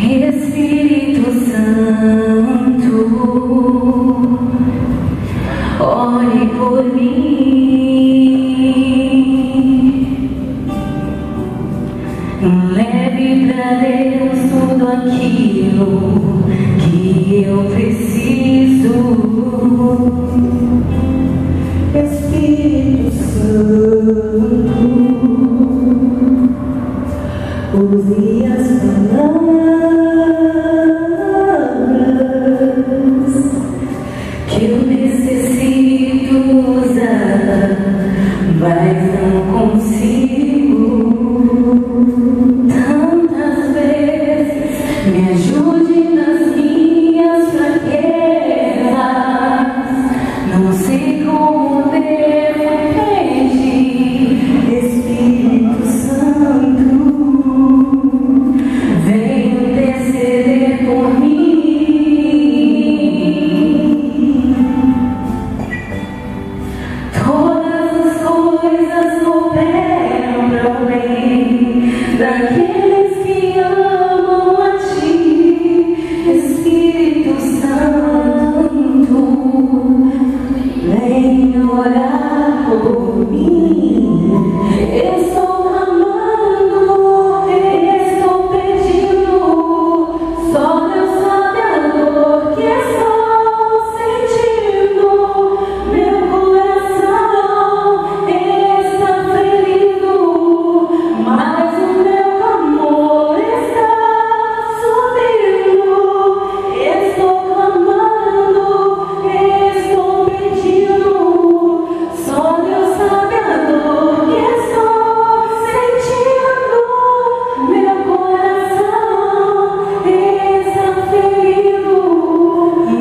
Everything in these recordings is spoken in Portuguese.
Espírito Santo, ore por mim, leve pra Deus tudo aquilo que eu preciso. Espírito Santo, use as palavras que eu necessito usar, mas não consigo. Tantas vezes me ajude nas minhas fraquezas, não sei como devo pedir. Espírito Santo, vem interceder por mim. Todas as coisas cooperam para o bem daqueles que amam a ti. Espírito Santo, vem orar por mim. Estou clamando, estou pedindo. Só Deus sabe a dor que estou sentindo. Meu coração está ferido, mas o meu amor está subindo. Estou clamando, estou pedindo. Só Deus sabe a dor que estou sentindo. Meu coração está ferido,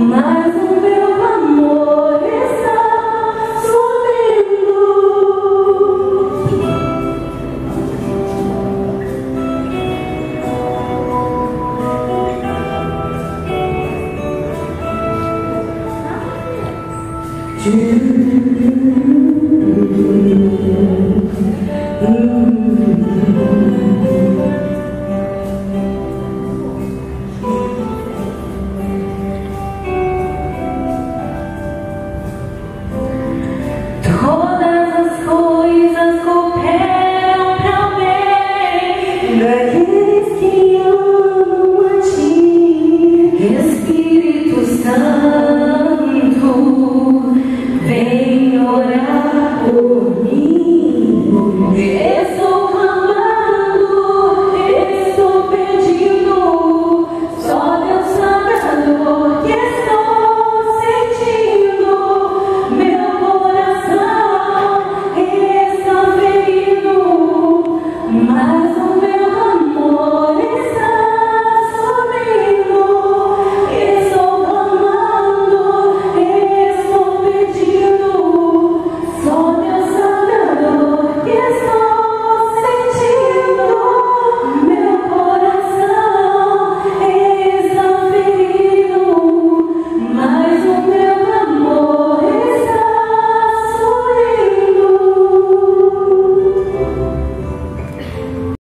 mas o meu amor está subindo. Todas as coisas cooperam para o bem